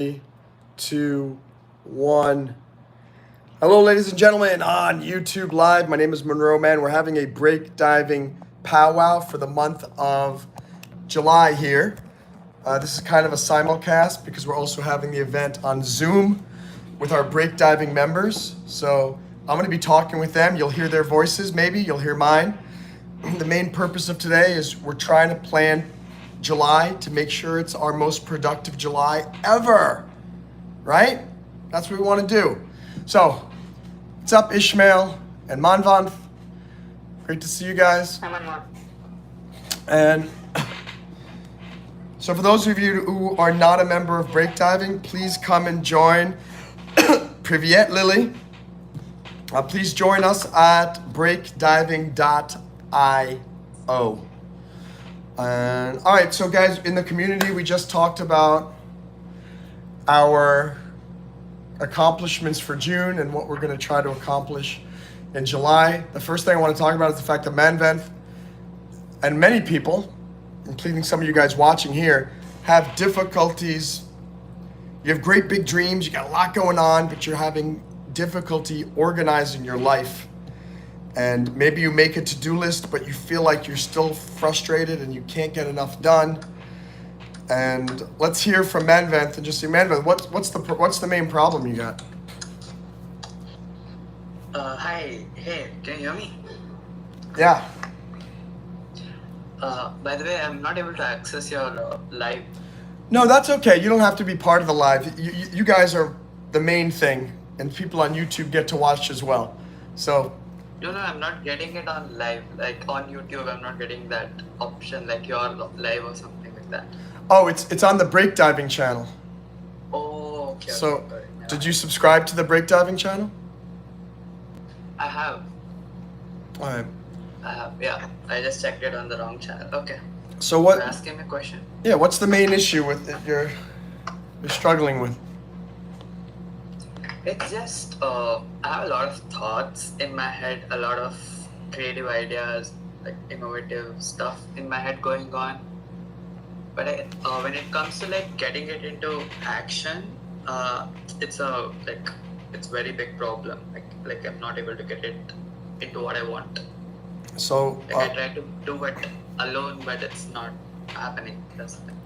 3, 2, 1. Hello, ladies and gentlemen, on YouTube Live. My name is Monroe Mann. We're having a break diving powwow for the month of July here. This is kind of a simulcast because we're also having the event on Zoom with our break diving members. So I'm going to be talking with them. You'll hear their voices, maybe. You'll hear mine. The main purpose of today is we're trying to plan July to make sure it's our most productive July ever, right? That's what we want to do. So, what's up, Ishmael and Manvan? Great to see you guys. And so for those of you who are not a member of Breakdiving, please come and join. Privyet, Lily. Please join us at breakdiving.io. And all right, so guys, in the community, we just talked about our accomplishments for June and what we're going to try to accomplish in July. The first thing I want to talk about is the fact that Manvan and many people, including some of you guys watching here, have difficulties. You have great big dreams, you got a lot going on, but you're having difficulty organizing your life. And maybe you make a to-do list, but you feel like you're still frustrated and you can't get enough done. And let's hear from Manvan and just say, Manvan, what's the main problem you got? Hi, hey, can you hear me? Yeah. By the way, I'm not able to access your live. No, that's okay. You don't have to be part of the live. You guys are the main thing, and people on YouTube get to watch as well. So. No, I'm not getting it on live. Like on YouTube, I'm not getting that option, like your live or something like that. Oh, it's on the Breakdiving channel. Oh, okay. So, okay. Did you subscribe to the Breakdiving channel? I have. All right. I have, yeah. I just checked it on the wrong channel. Okay. So what? You're asking me a question. Yeah. What's the main issue with it you're struggling with? It's just I have a lot of thoughts in my head, a lot of creative ideas, like innovative stuff in my head going on. But when it comes to like getting it into action, it's very big problem. Like I'm not able to get it into what I want. So I try to do it alone, but it's not happening. That's the thing.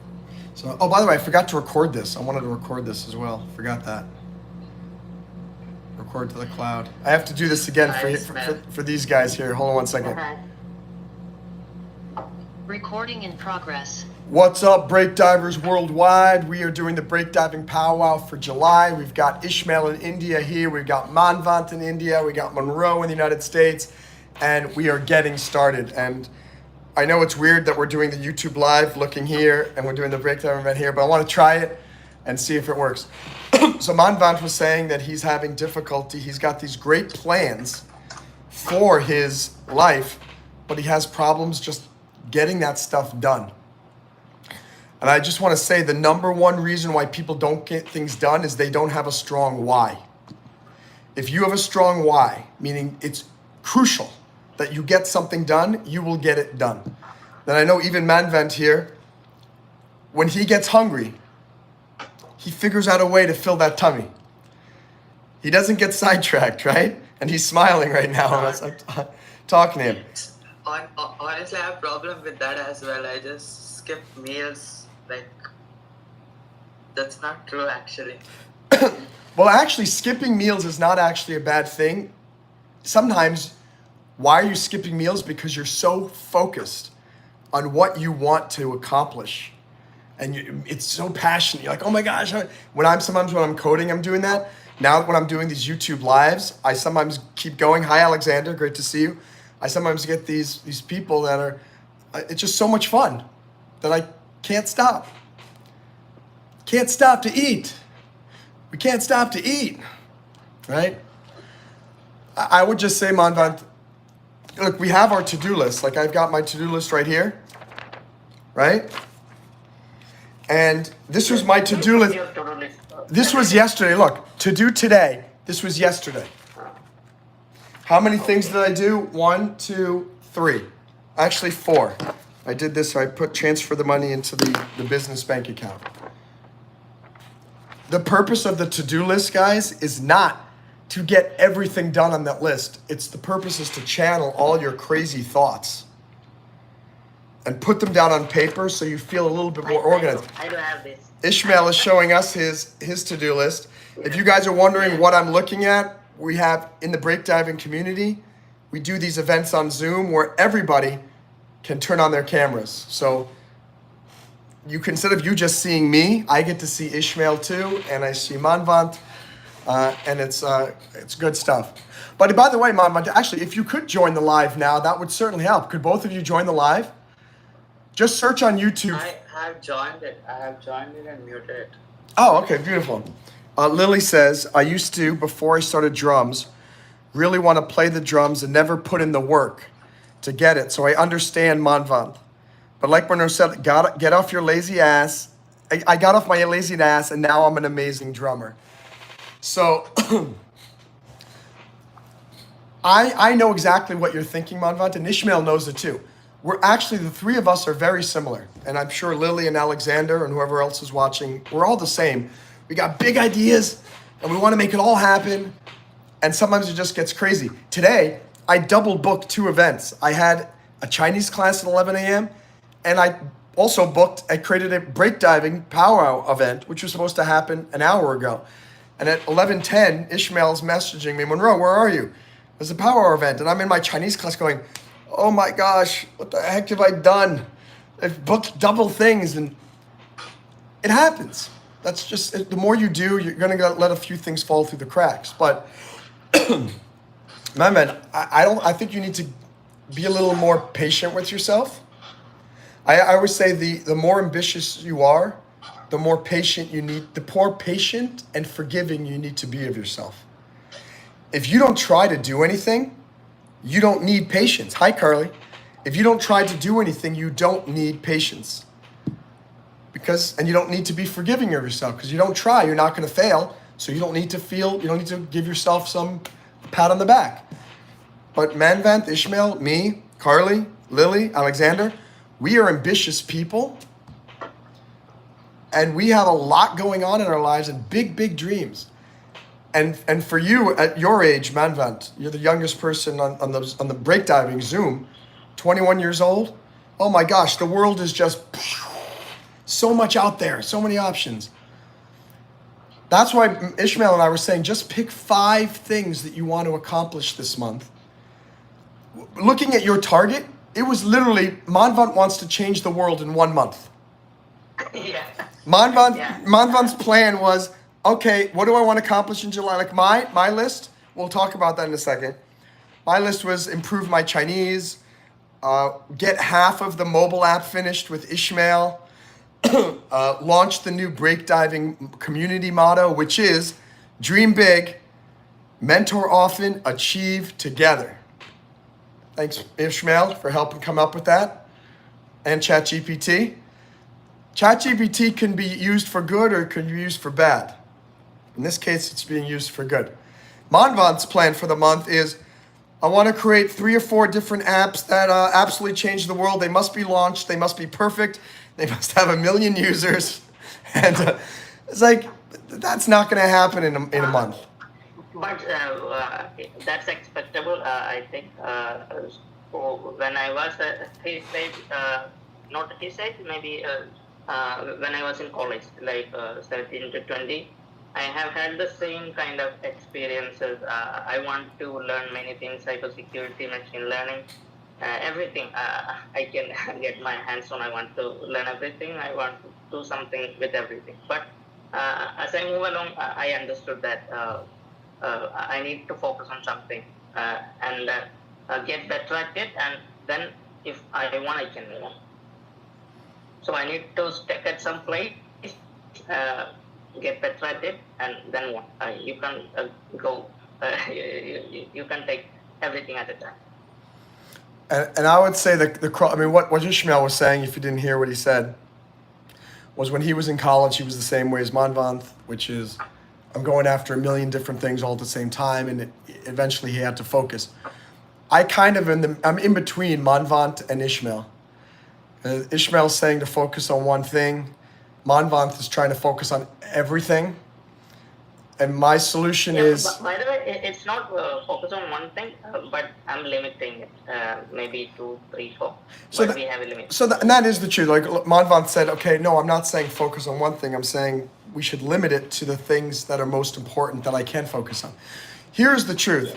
So, oh, by the way, I forgot to record this. I wanted to record this as well. Forgot that. Record to the cloud. I have to do this again for these guys here. Hold on one second. Recording in progress. What's up, break divers worldwide? We are doing the breakdiving powwow for July. We've got Ishmael in India here. We've got Manvant in India. We got Monroe in the United States. And we are getting started. And I know it's weird that we're doing the YouTube live looking here and we're doing the breakdiving event here, but I want to try it and see if it works. So Manvant was saying that he's having difficulty. He's got these great plans for his life, but he has problems just getting that stuff done. And I just want to say the number one reason why people don't get things done is they don't have a strong why. If you have a strong why, meaning it's crucial that you get something done, you will get it done. Then I know even Manvant here, when he gets hungry, he figures out a way to fill that tummy. He doesn't get sidetracked, right? And he's smiling right now as I'm talking to him. Honestly, I have a problem with that as well. I just skip meals. Like, that's not true, actually. Well, actually, skipping meals is not actually a bad thing. Sometimes, why are you skipping meals? Because you're so focused on what you want to accomplish. And it's so passionate. You're like, oh my gosh. When I'm coding, I'm doing that. Now when I'm doing these YouTube lives, I sometimes keep going. Hi, Alexander. Great to see you. I sometimes get these people that are, it's just so much fun that I can't stop. Can't stop to eat. We can't stop to eat, right? I would just say, Manvant, look, we have our to-do list. Like I've got my to-do list right here, right? And this was my to-do list. This was yesterday. Look, to do today. This was yesterday. How many things did I do? 1, 2, 3. Actually, 4. I did this. So I transfer the money into the business bank account. The purpose of the to-do list, guys, is not to get everything done on that list. The purpose is to channel all your crazy thoughts and put them down on paper so you feel a little bit more organized. I do have this. Ishmael is showing us his to-do list. If you guys are wondering what I'm looking at, we have in the breakdiving community, we do these events on Zoom where everybody can turn on their cameras. So you can, instead of you just seeing me, I get to see Ishmael too, and I see Manvant, and it's good stuff. But by the way, Manvant, actually, if you could join the live now, that would certainly help. Could both of you join the live? Just search on YouTube. I have joined it. And muted it. Oh, okay, beautiful. Lily says, I used to, before I started drums, really want to play the drums and never put in the work to get it. So I understand Manvant. But like Monroe said, get off your lazy ass. I got off my lazy ass and now I'm an amazing drummer. So I know exactly what you're thinking, Manvant, and Ishmael knows it too. We're actually, the three of us are very similar. And I'm sure Lily and Alexander and whoever else is watching, we're all the same. We got big ideas and we want to make it all happen. And sometimes it just gets crazy. Today, I double booked 2 events. I had a Chinese class at 11 a.m. and I also created a breakdiving powwow event, which was supposed to happen an hour ago. And at 11:10, Ishmael's messaging me, Monroe, where are you? There's a powwow event. And I'm in my Chinese class going, oh my gosh, what the heck have I done? I've booked double things, and it happens. That's just, the more you do, you're gonna let a few things fall through the cracks. But my man, I think you need to be a little more patient with yourself. I always say the more ambitious you are, the more patient and forgiving you need to be of yourself. If you don't try to do anything, you don't need patience. Hi, Carly. If you don't try to do anything, you don't need patience. And you don't need to be forgiving of yourself because you don't try, you're not going to fail. So you don't need to give yourself some pat on the back. But Manvant, Ishmael, me, Carly, Lily, Alexander, we are ambitious people. And we have a lot going on in our lives and big, big dreams. And for you at your age, Manvant, you're the youngest person on the breakdiving Zoom, 21 years old. Oh my gosh, the world is just so much out there, so many options. That's why Ishmael and I were saying, just pick 5 things that you want to accomplish this month. Looking at your target, it was literally, Manvant wants to change the world in 1 month. Yeah. Manvant's plan was, okay, what do I want to accomplish in July? Like my list, we'll talk about that in a second. My list was improve my Chinese, get half of the mobile app finished with Ishmael, launch the new breakdiving community motto, which is dream big, mentor often, achieve together. Thanks, Ishmael, for helping come up with that. And ChatGPT. ChatGPT can be used for good or it can be used for bad. In this case, it's being used for good. Manvant's plan for the month is, I want to create 3 or 4 different apps that absolutely change the world. They must be launched. They must be perfect. They must have 1 million users. And it's like, that's not going to happen in a month. But that's expectable, I think. So when I was his age, not his age, maybe when I was in college, like 17 to 20, I have had the same kind of experiences. I want to learn many things, cybersecurity, machine learning, everything I can get my hands on. I want to learn everything. I want to do something with everything. But as I move along, I understood that I need to focus on something and get better at it. And then if I want, I can move on. So I need to stick at some place, get better at it, and then what? You can go. You can take everything at a time. And I would say that what Ishmael was saying, if you didn't hear what he said, was when he was in college, he was the same way as Manvant, which is, I'm going after 1 million different things all at the same time, and eventually he had to focus. I'm in between Manvant and Ishmael. Ishmael's saying to focus on one thing. Manvant is trying to focus on everything. And my solution Yeah, is, by the way, it's not focus on one thing, but I'm limiting it, maybe 2, 3, 4. So But that- we have a limit. and that is the truth. Like Manvant said, okay, no, I'm not saying focus on one thing. I'm saying we should limit it to the things that are most important that I can focus on. Here's the truth.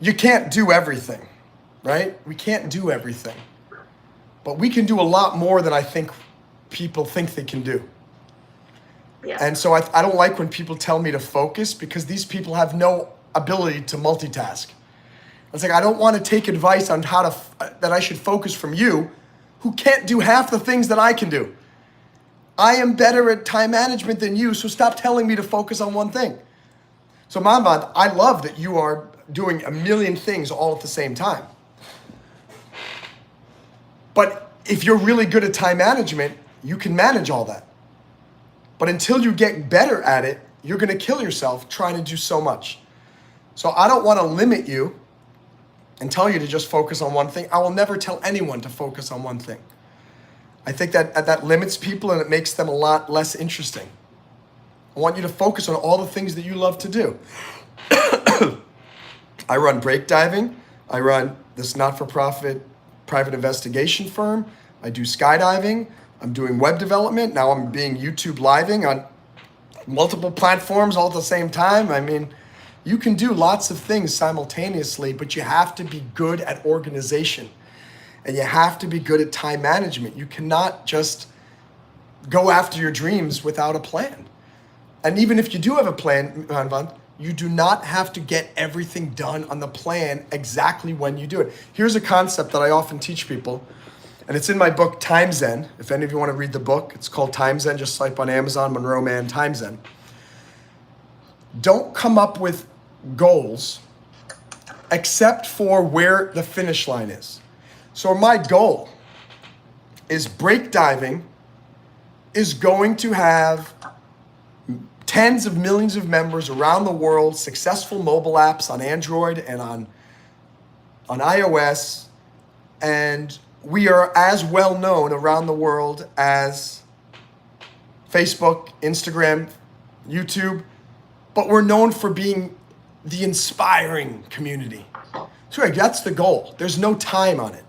You can't do everything, right? We can't do everything. But we can do a lot more than I think people think they can do. Yeah. And so I don't like when people tell me to focus, because these people have no ability to multitask. It's like, I don't want to take advice on how to, that I should focus from you, who can't do half the things that I can do. I am better at time management than you, so stop telling me to focus on one thing. So Manvant, I love that you are doing a million things all at the same time. But if you're really good at time management, you can manage all that. But until you get better at it, you're going to kill yourself trying to do so much. So I don't want to limit you and tell you to just focus on one thing. I will never tell anyone to focus on one thing. I think that limits people and it makes them a lot less interesting. I want you to focus on all the things that you love to do. I run break diving. I run this not-for-profit private investigation firm. I do skydiving. I'm doing web development. Now I'm being YouTube living on multiple platforms all at the same time. I mean, you can do lots of things simultaneously, but you have to be good at organization and you have to be good at time management. You cannot just go after your dreams without a plan. And even if you do have a plan, Manvant, you do not have to get everything done on the plan exactly when you do it. Here's a concept that I often teach people, and it's in my book, Time Zen. If any of you want to read the book, it's called Time Zen. Just type on Amazon, Monroe Mann Time Zen. Don't come up with goals except for where the finish line is. So my goal is break diving is going to have tens of millions of members around the world, successful mobile apps on Android and on iOS, and we are as well known around the world as Facebook, Instagram, YouTube, but we're known for being the inspiring community. So that's the goal. There's no time on it.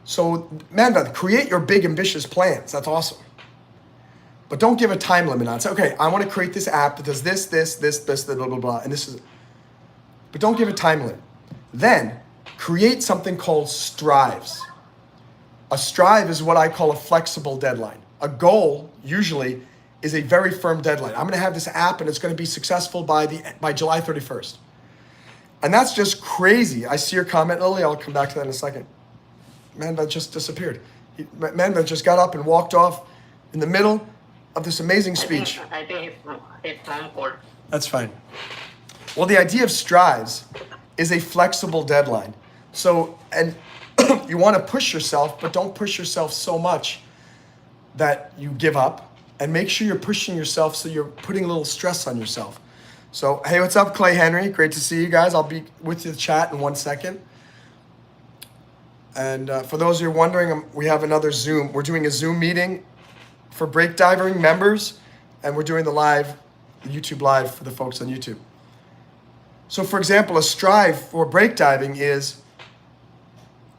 So, Manvant, create your big ambitious plans. That's awesome. But don't give a time limit on it. Say, okay, I want to create this app that does this, blah, blah, blah, and this is, but don't give a time limit. Then create something called strives. A strive is what I call a flexible deadline. A goal usually is a very firm deadline. I'm going to have this app and it's going to be successful by July 31st. And that's just crazy. I see your comment, Lily. I'll come back to that in a second. Manvant just disappeared. Manvant just got up and walked off in the middle of this amazing speech. I think it's mom called. That's fine. Well, the idea of strives is a flexible deadline. So, and you want to push yourself, but don't push yourself so much that you give up, and make sure you're pushing yourself so you're putting a little stress on yourself. So, hey, what's up, Clay Henry? Great to see you guys. I'll be with you in the chat in 1 second. And for those who are wondering, we have another Zoom. We're doing a Zoom meeting for break diving members, and we're doing the YouTube live for the folks on YouTube. So for example, a strive for break diving is,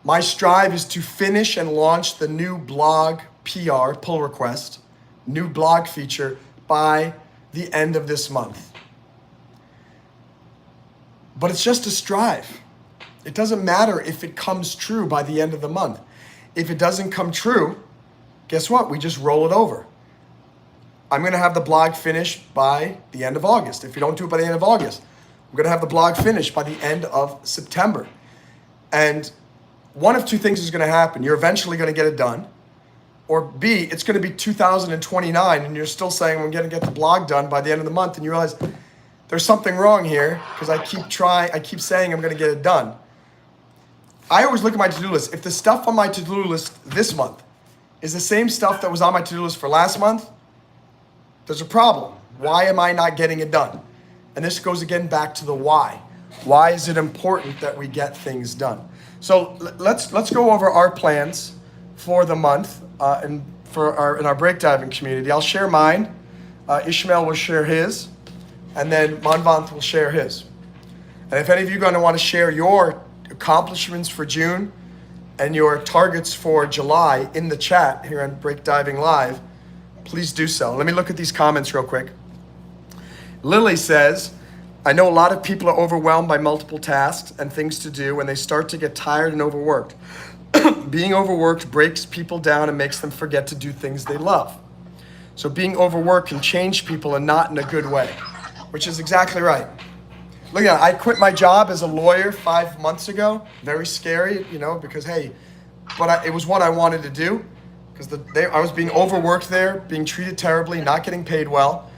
my strive is to finish and launch the new blog PR, pull request, new blog feature by the end of this month. But it's just a strive. It doesn't matter if it comes true by the end of the month. If it doesn't come true, guess what? We just roll it over. I'm going to have the blog finished by the end of August. If you don't do it by the end of August, I'm going to have the blog finished by the end of September. And one of two things is going to happen. You're eventually going to get it done. Or B, it's going to be 2029 and you're still saying, I'm going to get the blog done by the end of the month. And you realize there's something wrong here because I keep saying I'm going to get it done. I always look at my to-do list. If the stuff on my to-do list this month is the same stuff that was on my to-do list for last month, there's a problem. Why am I not getting it done? And this goes again back to the why. Why is it important that we get things done? So let's go over our plans for the month and in our break diving community. I'll share mine. Ishmael will share his, and then Manvant will share his. And if any of you are going to want to share your accomplishments for June and your targets for July in the chat here on Break Diving Live, please do so. Let me look at these comments real quick. Lily says, I know a lot of people are overwhelmed by multiple tasks and things to do when they start to get tired and overworked. Being overworked breaks people down and makes them forget to do things they love. So being overworked can change people and not in a good way, which is exactly right. Look at it, I quit my job as a lawyer 5 months ago. Very scary, because hey, but it was what I wanted to do, because I was being overworked there, being treated terribly, not getting paid well,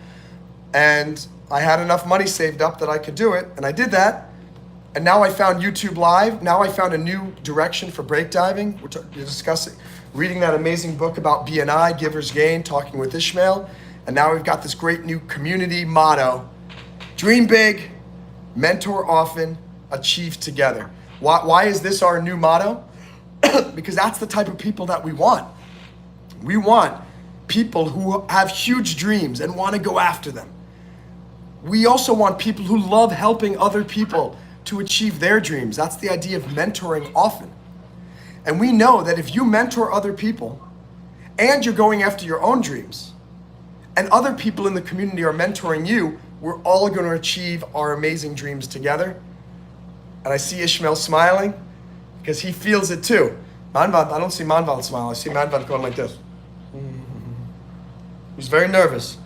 and I had enough money saved up that I could do it, and I did that. And now I found YouTube Live. Now I found a new direction for break diving. We're discussing, reading that amazing book about BNI, Giver's Gain, talking with Ishmael, and now we've got this great new community motto: dream big, mentor often, achieve together. Why is this our new motto? Because that's the type of people that we want. We want people who have huge dreams and want to go after them. We also want people who love helping other people to achieve their dreams. That's the idea of mentoring often. And we know that if you mentor other people and you're going after your own dreams and other people in the community are mentoring you, we're all going to achieve our amazing dreams together. And I see Ishmael smiling because he feels it too. Manvant, I don't see Manvant smile. I see Manvant going like this. He's very nervous.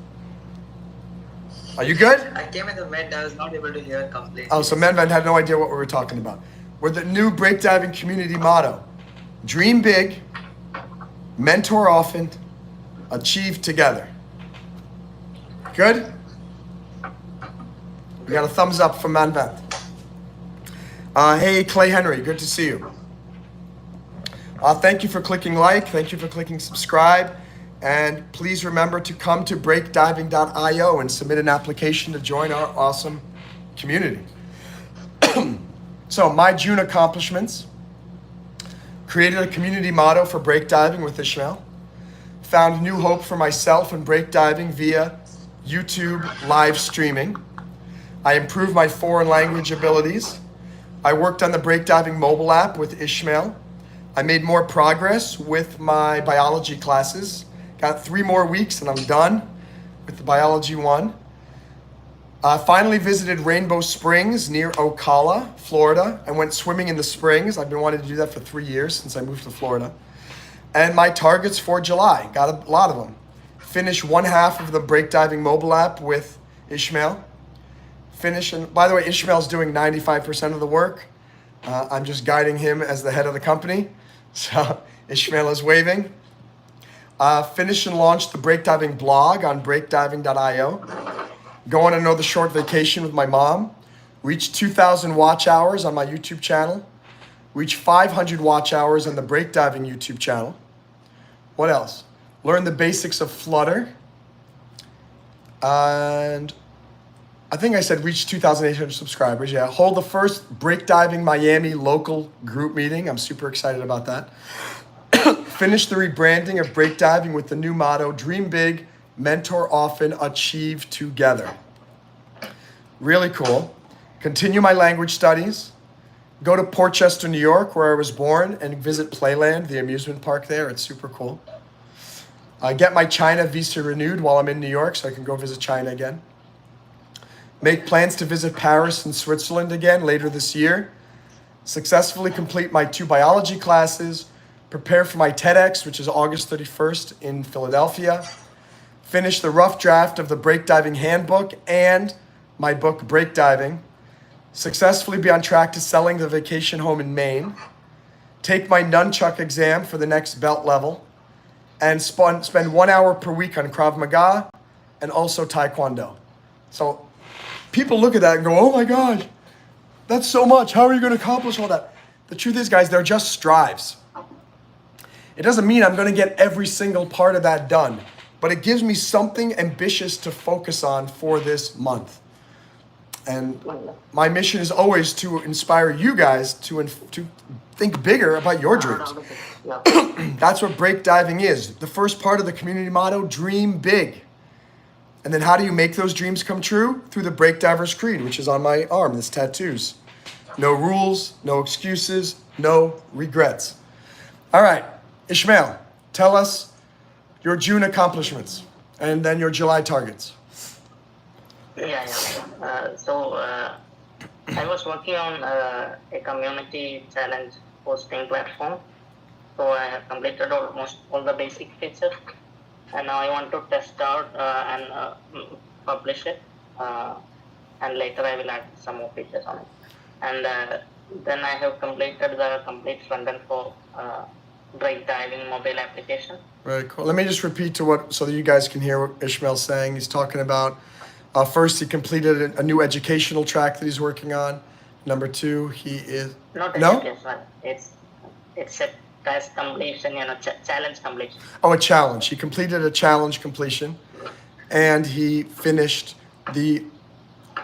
Are you good? I came in the mid, I was not able to hear completely. Oh, so Manvant had no idea what we were talking about. We're the new breakdiving community motto: dream big, mentor often, achieve together. Good? We got a thumbs up from Manvant. Hey, Clay Henry, good to see you. Thank you for clicking like, thank you for clicking subscribe, and please remember to come to breakdiving.io and submit an application to join our awesome community. So my June accomplishments: created a community motto for breakdiving with Ishmael, found new hope for myself in breakdiving via YouTube live streaming. I improved my foreign language abilities. I worked on the breakdiving mobile app with Ishmael. I made more progress with my biology classes. Got 3 more weeks and I'm done with the biology one. Finally visited Rainbow Springs near Ocala, Florida. I went swimming in the springs. I've been wanting to do that for 3 years since I moved to Florida. And my targets for July, got a lot of them. Finish 1/2 of the breakdiving mobile app with Ishmael. And by the way, Ishmael's doing 95% of the work. I'm just guiding him as the head of the company. So Ishmael is waving. Finish and launch the breakdiving blog on breakdiving.io. Go on another short vacation with my mom. Reach 2,000 watch hours on my YouTube channel. Reach 500 watch hours on the breakdiving YouTube channel. What else? Learn the basics of Flutter. And I think I said reach 2,800 subscribers. Yeah, hold the first Breakdiving Miami local group meeting. I'm super excited about that. Finish the rebranding of breakdiving with the new motto: dream big, mentor often, achieve together. Really cool. Continue my language studies. Go to Portchester, New York, where I was born, and visit Playland, the amusement park there. It's super cool. Get my China visa renewed while I'm in New York so I can go visit China again. Make plans to visit Paris and Switzerland again later this year. Successfully complete my 2 biology classes. Prepare for my TEDx, which is August 31st in Philadelphia. Finish the rough draft of the breakdiving handbook and my book Breakdiving. Successfully be on track to selling the vacation home in Maine. Take my nunchuck exam for the next belt level. And spend 1 hour per week on Krav Maga and also Taekwondo. So people look at that and go, oh my gosh, that's so much. How are you going to accomplish all that? The truth is, guys, they're just strives. It doesn't mean I'm going to get every single part of that done, but it gives me something ambitious to focus on for this month. And my mission is always to inspire you guys to think bigger about your dreams. That's what breakdiving is. The first part of the community motto: dream big. And then how do you make those dreams come true? Through the Break Divers Creed, which is on my arm, this tattoos. No rules, no excuses, no regrets. All right, Ishmael, tell us your June accomplishments and then your July targets. Yeah. I was working on a community challenge posting platform. So I have completed almost all the basic features, and now I want to test out and publish it. And later I will add some more features on it. And then I have completed the complete front end for break diving mobile application. Very cool. Let me just repeat so that you guys can hear what Ishmael's saying. He's talking about first, he completed a new educational track that he's working on. Number two, he is Not no. education. It's a task completion, challenge completion. Oh, a challenge. He completed a challenge completion, and he finished the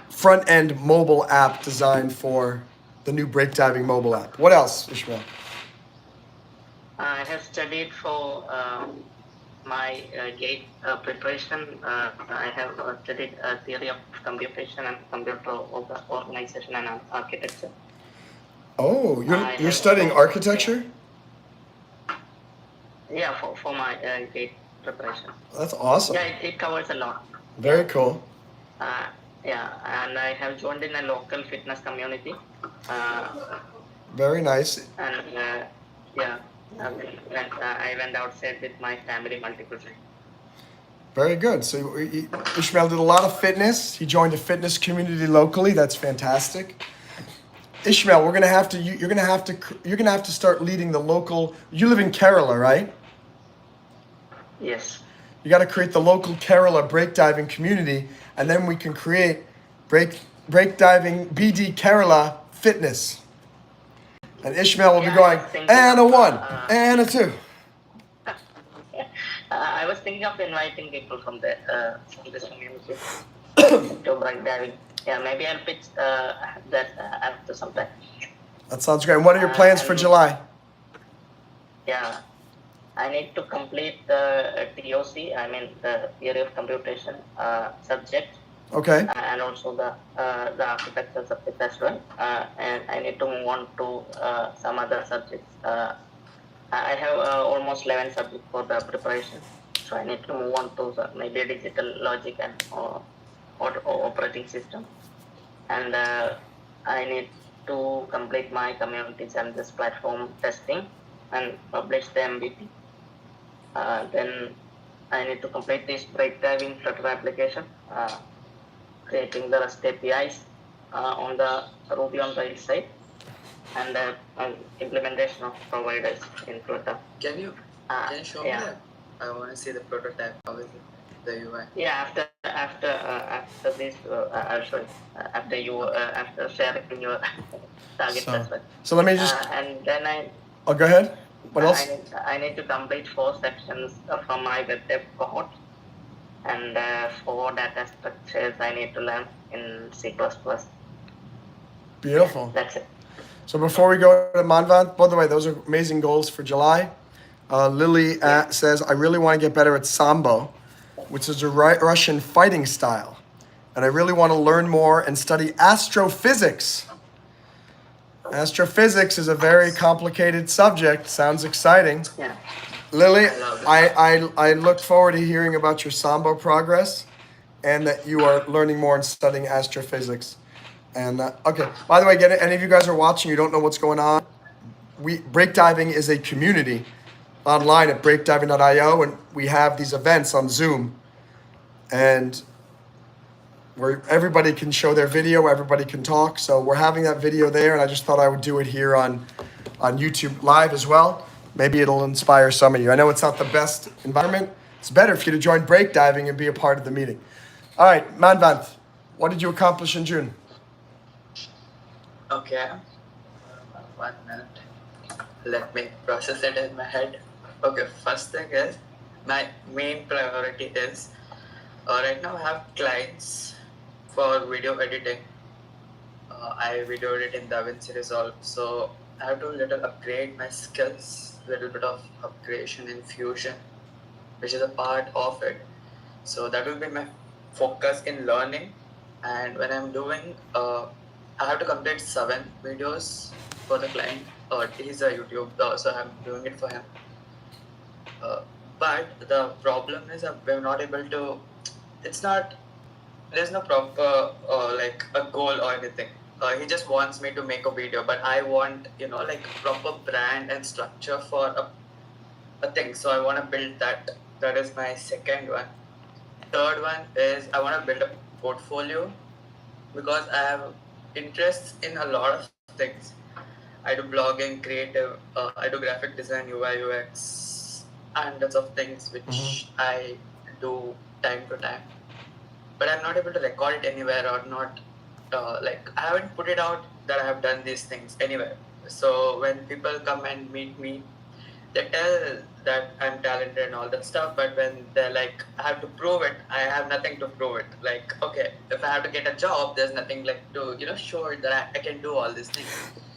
front end mobile app designed for the new break diving mobile app. What else, Ishmael? I have studied for my GATE preparation. I have studied theory of computation and computer organization and architecture. Oh, you're studying architecture? Yeah, for my GATE preparation. That's awesome. Yeah, it covers a lot. Very cool. Yeah, and I have joined in a local fitness community. Very nice. And yeah, I went outside with my family multiple times. Very good. So Ishmael did a lot of fitness. He joined a fitness community locally. That's fantastic. Ishmael, you're gonna have to start leading the local. You live in Kerala, right? Yes. You got to create the local Kerala break diving community, and then we can create break diving BD Kerala fitness. And Ishmael will be going, and a one, and a two. I was thinking of inviting people from this community to break diving. Yeah, maybe I'll pitch that after some time. That sounds great. And what are your plans for July? Yeah, I need to complete the TOC, I mean the theory of computation subject. Okay. And also the architecture subject as well. And I need to move on to some other subjects. I have almost 11 subjects for the preparation. So I need to move on to maybe digital logic and or operating system. And I need to complete my community challenges platform testing and publish the MVP. Then I need to complete this break diving Flutter application, creating the REST APIs on the Ruby on Rails side, and implementation of providers in Flutter. Can you show me that? I want to see the prototype. How is it? The UI. Yeah, after this, I'll show you. After sharing your target as well. So let me just. And then Oh, go ahead. What else? I need to complete 4 sections from my web dev cohort, and 4 data structures I need to learn in C++. Beautiful. Yeah, that's it. So before we go to Manvant, by the way, those are amazing goals for July. Lily says, I really want to get better at Sambo, which is a Russian fighting style. And I really want to learn more and study astrophysics. Astrophysics is a very complicated subject. Sounds exciting. Yeah. Lily, I look forward to hearing about your Sambo progress and that you are learning more and studying astrophysics. And okay, by the way, any of you guys are watching, you don't know what's going on. Breakdiving is a community online at breakdiving.io, and we have these events on Zoom, and where everybody can show their video, everybody can talk. So we're having that video there, and I just thought I would do it here on YouTube Live as well. Maybe it'll inspire some of you. I know it's not the best environment. It's better for you to join breakdiving and be a part of the meeting. All right, Manvant, what did you accomplish in June? Okay. 1 minute. Let me process it in my head. Okay, first thing is, my main priority is, right now I have clients for video editing. I video edit in DaVinci Resolve, so I have to little upgrade my skills, little bit of upgradation in Fusion, which is a part of it. So that will be my focus in learning. And when I'm doing, I have to complete 7 videos for the client. He's a YouTube, so I'm doing it for him. Uh, but the problem is we're not able to. It's not. There's no proper like a goal or anything. He just wants me to make a video, but I want like proper brand and structure for a thing. So I want to build that. That is my second one. Third one is I want to build a portfolio because I have interests in a lot of things. I do blogging, creative, I do graphic design, UI, UX, hundreds of things which I do time to time. But I'm not able to record it anywhere or not. Like I haven't put it out that I have done these things anywhere. So when people come and meet me, they tell that I'm talented and all that stuff, but when they're like, I have to prove it, I have nothing to prove it. Like, okay, if I have to get a job, there's nothing like to, show it that I can do all these things.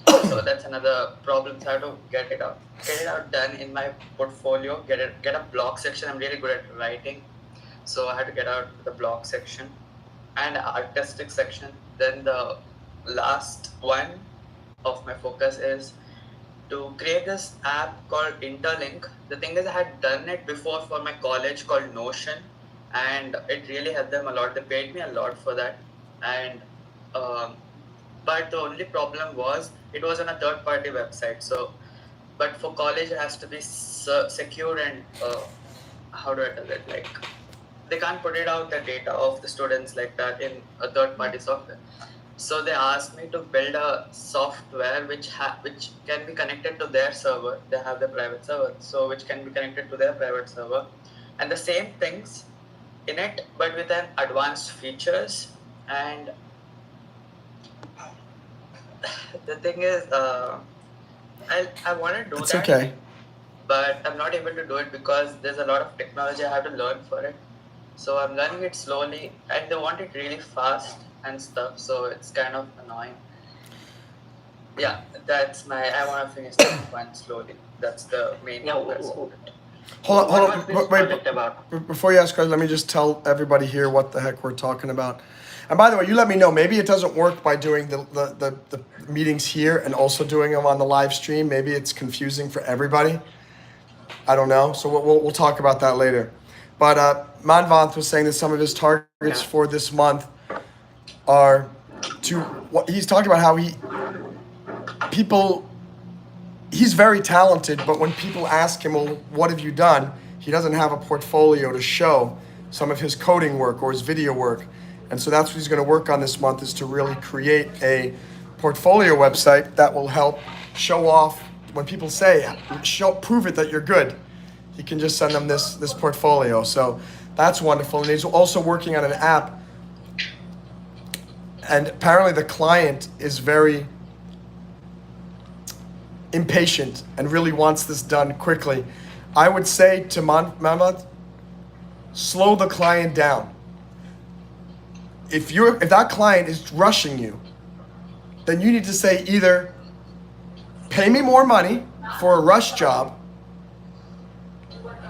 So that's another problem. So I have to get it out done in my portfolio, get a blog section. I'm really good at writing. So I had to get out the blog section and artistic section. Then the last one of my focus is to create this app called Interlink. The thing is, I had done it before for my college called Notion, and it really helped them a lot. They paid me a lot for that, and but the only problem was it was on a third-party website. So, but for college, it has to be secure and how do I tell it? Like they can't put it out the data of the students like that in a third-party software. So they asked me to build a software which can be connected to their server. They have their private server, so which can be connected to their private server, and the same things in it, but with an advanced features. And the thing is, I want to do It's that, okay. but I'm not able to do it because there's a lot of technology I have to learn for it. So I'm learning it slowly, and they want it really fast and stuff, so it's kind of annoying. Yeah, I want to finish that one slowly. That's the main focus of it. Hold What on. was this Wait, project about? before you ask questions, let me just tell everybody here what the heck we're talking about. And by the way, you let me know. Maybe it doesn't work by doing the meetings here and also doing them on the live stream. Maybe it's confusing for everybody. I don't know. So we'll talk about that later. But Manvant was saying that some of his targets for this month are he's talking about how he's very talented, but when people ask him, well, what have you done? He doesn't have a portfolio to show some of his coding work or his video work. And so that's what he's going to work on this month, is to really create a portfolio website that will help show off when people say, prove it that you're good. He can just send them this portfolio. So that's wonderful. And he's also working on an app. And apparently the client is very impatient and really wants this done quickly. I would say to Mamad, slow the client down. If that client is rushing you, then you need to say either pay me more money for a rush job,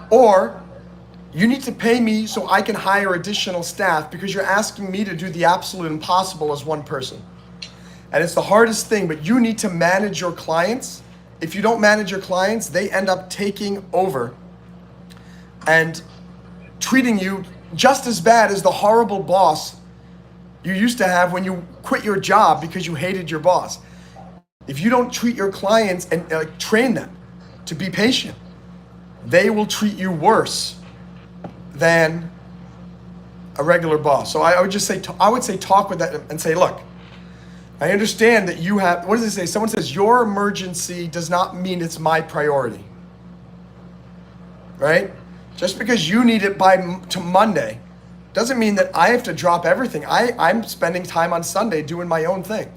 or you need to pay me so I can hire additional staff because you're asking me to do the absolute impossible as one person. And it's the hardest thing, but you need to manage your clients. If you don't manage your clients, they end up taking over and treating you just as bad as the horrible boss you used to have when you quit your job because you hated your boss. If you don't treat your clients and train them to be patient, they will treat you worse than a regular boss. So I would just say, talk with that and say, look, I understand that you have, what does it say? Someone says, your emergency does not mean it's my priority, right? Just because you need it to Monday doesn't mean that I have to drop everything. I'm spending time on Sunday doing my own thing.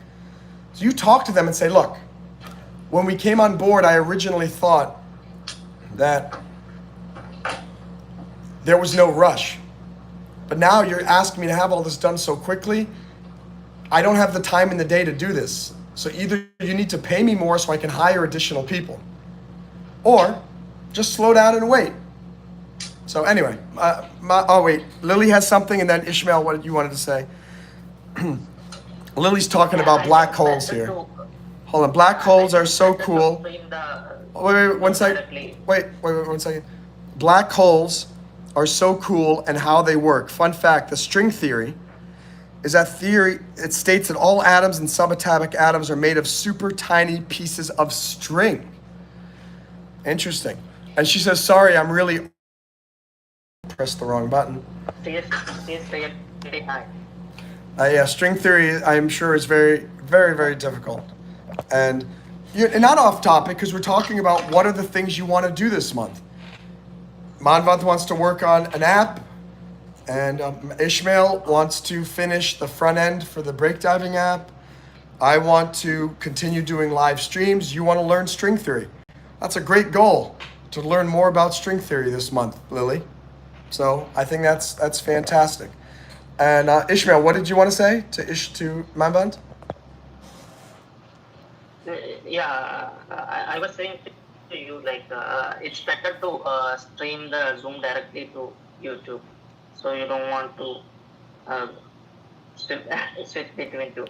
So you talk to them and say, look, when we came on board, I originally thought that there was no rush. But now you're asking me to have all this done so quickly. I don't have the time in the day to do this. So either you need to pay me more so I can hire additional people, or just slow down and wait. So anyway, oh wait, Lily has something, and then Ishmael, what you wanted to say? Lily's talking about black holes here. Hold on, black holes are so cool. Wait, 1 second. Wait, 1 second. Black holes are so cool and how they work. Fun fact, the string theory is that theory, it states that all atoms and subatomic atoms are made of super tiny pieces of string. Interesting. And she says, sorry, I'm really pressed the wrong button. Yeah, string theory, I'm sure, is very, very, very difficult. And not off topic, because we're talking about what are the things you want to do this month. Manvant wants to work on an app, and Ishmael wants to finish the front end for the breakdiving app. I want to continue doing live streams. You want to learn string theory. That's a great goal, to learn more about string theory this month, Lily. So I think that's fantastic. And Ishmael, what did you want to say to Manvant? Yeah, I was saying to you, like, it's better to stream the Zoom directly to YouTube, so you don't want to switch between two.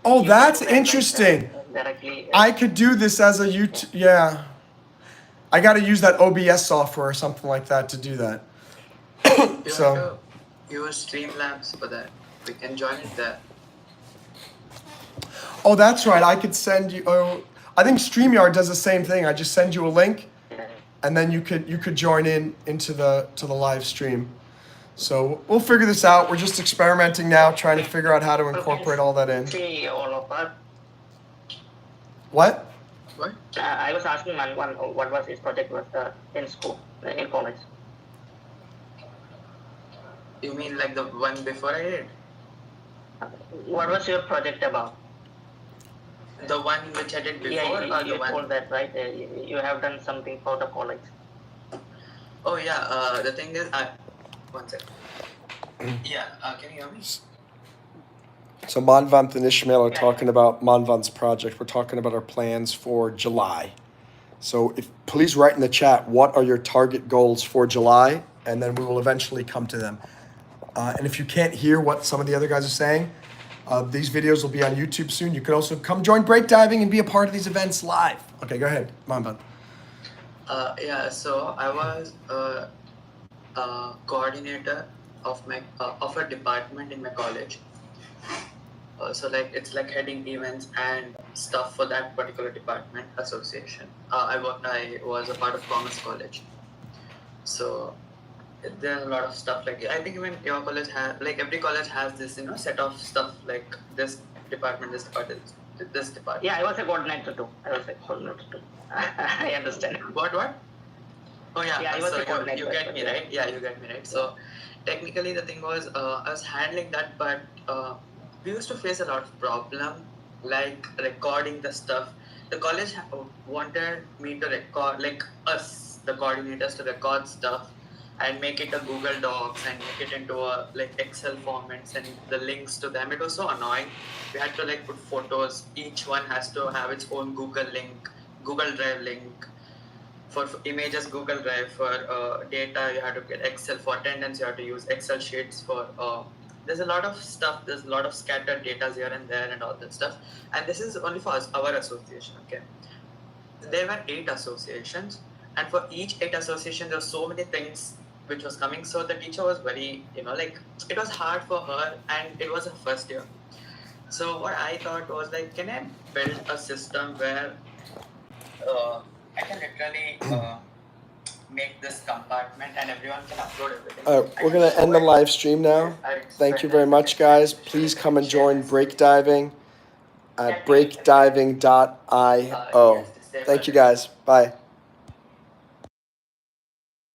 Oh, that's interesting. Directly. I could do this as a YouTube. Yeah, I got to use that OBS software or something like that to do that. You So. have to use Streamlabs for that. We can join it there. Oh, that's right. I could send you. Oh, I think StreamYard does the same thing. I just send you a link, and then you could join into the live stream. So we'll figure this out. We're just experimenting now, trying to figure out how to incorporate all that in. See all of us. What? What? I was asking Manvan what was his project was in school, in college. You mean like the one before I did? What was your project about? The one which I did before, Yeah, or you the one? told that, right? You have done something for the college. Oh yeah. The thing is, 1 second. Yeah. Can you hear me? So Manvant and Ishmael are talking about Manvant's project. We're talking about our plans for July. So please write in the chat, what are your target goals for July? And then we will eventually come to them. And if you can't hear what some of the other guys are saying, these videos will be on YouTube soon. You can also come join Breakdiving and be a part of these events live. Okay, go ahead, Manvant. Yeah. So I was a coordinator of a department in my college. So like it's like heading events and stuff for that particular department association. I was a part of Commerce College. So there's a lot of stuff, like I think even your college has, like every college has this, set of stuff like this department, this department. Yeah, I was a coordinator too. I understand. What? Oh yeah. Yeah, I was a coordinator. You get me right. Yeah, you get me right. So technically the thing was, I was handling that, but we used to face a lot of problem, like recording the stuff. The college wanted me to record, like us, the coordinators, to record stuff and make it a Google Docs and make it into a like Excel formats and the links to them. It was so annoying. We had to like put photos. Each one has to have its own Google link, Google Drive link. For images, Google Drive. For data, you have to get Excel. For attendance, you have to use Excel sheets. For there's a lot of stuff. There's a lot of scattered data here and there and all that stuff. And this is only for our association. Okay, there were 8 associations, and for each 8 associations, there were so many things which was coming. So the teacher was very, like it was hard for her, and it was her first year. So what I thought was like, can I build a system where I can literally make this compartment and everyone can upload everything. We're going to end the live stream now. Thank you very much, guys. Please come and join Breakdiving at breakdiving.io. Thank you, guys. Bye.